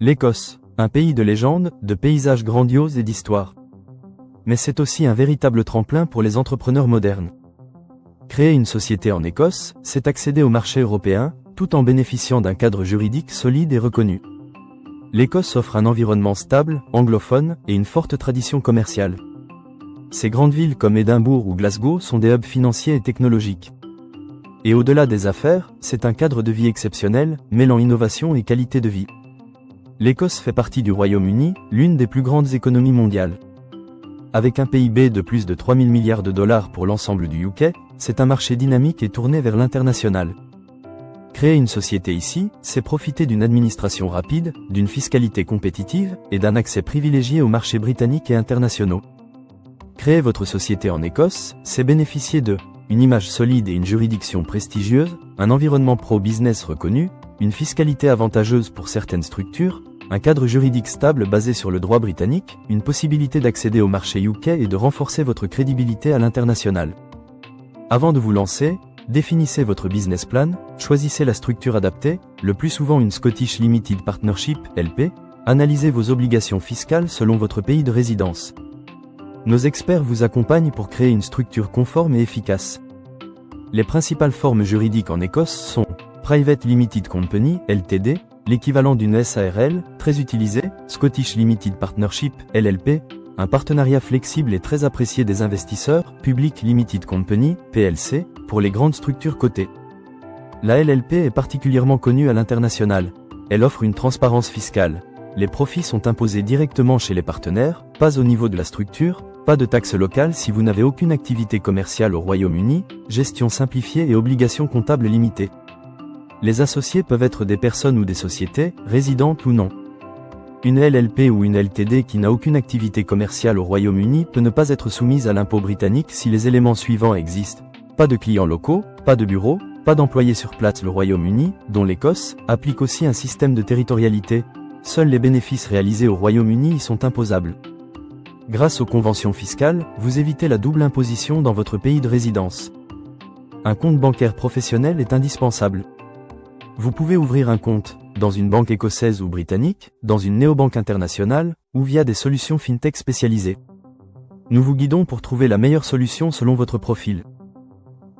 L'Écosse, un pays de légende, de paysages grandioses et d'histoire. Mais c'est aussi un véritable tremplin pour les entrepreneurs modernes. Créer une société en Écosse, c'est accéder au marché européen, tout en bénéficiant d'un cadre juridique solide et reconnu. L'Écosse offre un environnement stable, anglophone, et une forte tradition commerciale. Ces grandes villes comme Édimbourg ou Glasgow sont des hubs financiers et technologiques. Et au-delà des affaires, c'est un cadre de vie exceptionnel, mêlant innovation et qualité de vie. L'Écosse fait partie du Royaume-Uni, l'une des plus grandes économies mondiales. Avec un PIB de plus de 3 000 milliards de dollars pour l'ensemble du UK, c'est un marché dynamique et tourné vers l'international. Créer une société ici, c'est profiter d'une administration rapide, d'une fiscalité compétitive et d'un accès privilégié aux marchés britanniques et internationaux. Créer votre société en Écosse, c'est bénéficier de une image solide et une juridiction prestigieuse, un environnement pro-business reconnu, une fiscalité avantageuse pour certaines structures, un cadre juridique stable basé sur le droit britannique, une possibilité d'accéder au marché UK et de renforcer votre crédibilité à l'international. Avant de vous lancer, définissez votre business plan, choisissez la structure adaptée, le plus souvent une Scottish Limited Partnership, LP, analysez vos obligations fiscales selon votre pays de résidence. Nos experts vous accompagnent pour créer une structure conforme et efficace. Les principales formes juridiques en Écosse sont Private Limited Company, LTD, l'équivalent d'une SARL, très utilisé, Scottish Limited Partnership, LLP, un partenariat flexible et très apprécié des investisseurs, Public Limited Company, PLC, pour les grandes structures cotées. La LLP est particulièrement connue à l'international. Elle offre une transparence fiscale. Les profits sont imposés directement chez les partenaires, pas au niveau de la structure, pas de taxes locales si vous n'avez aucune activité commerciale au Royaume-Uni, gestion simplifiée et obligations comptables limitées. Les associés peuvent être des personnes ou des sociétés, résidentes ou non. Une LLP ou une LTD qui n'a aucune activité commerciale au Royaume-Uni peut ne pas être soumise à l'impôt britannique si les éléments suivants existent. Pas de clients locaux, pas de bureaux, pas d'employés sur place. Le Royaume-Uni, dont l'Écosse, applique aussi un système de territorialité. Seuls les bénéfices réalisés au Royaume-Uni y sont imposables. Grâce aux conventions fiscales, vous évitez la double imposition dans votre pays de résidence. Un compte bancaire professionnel est indispensable. Vous pouvez ouvrir un compte dans une banque écossaise ou britannique, dans une néobanque internationale, ou via des solutions fintech spécialisées. Nous vous guidons pour trouver la meilleure solution selon votre profil.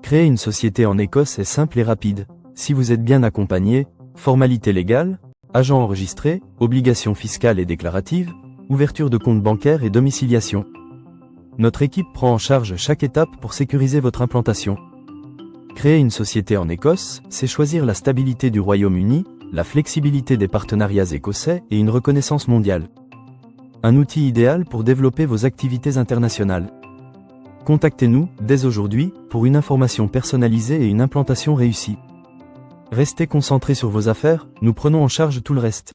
Créer une société en Écosse est simple et rapide. Si vous êtes bien accompagné, formalités légales, agent enregistré, obligations fiscales et déclaratives, ouverture de compte bancaire et domiciliation. Notre équipe prend en charge chaque étape pour sécuriser votre implantation. Créer une société en Écosse, c'est choisir la stabilité du Royaume-Uni, la flexibilité des partenariats écossais et une reconnaissance mondiale. Un outil idéal pour développer vos activités internationales. Contactez-nous, dès aujourd'hui, pour une information personnalisée et une implantation réussie. Restez concentrés sur vos affaires, nous prenons en charge tout le reste.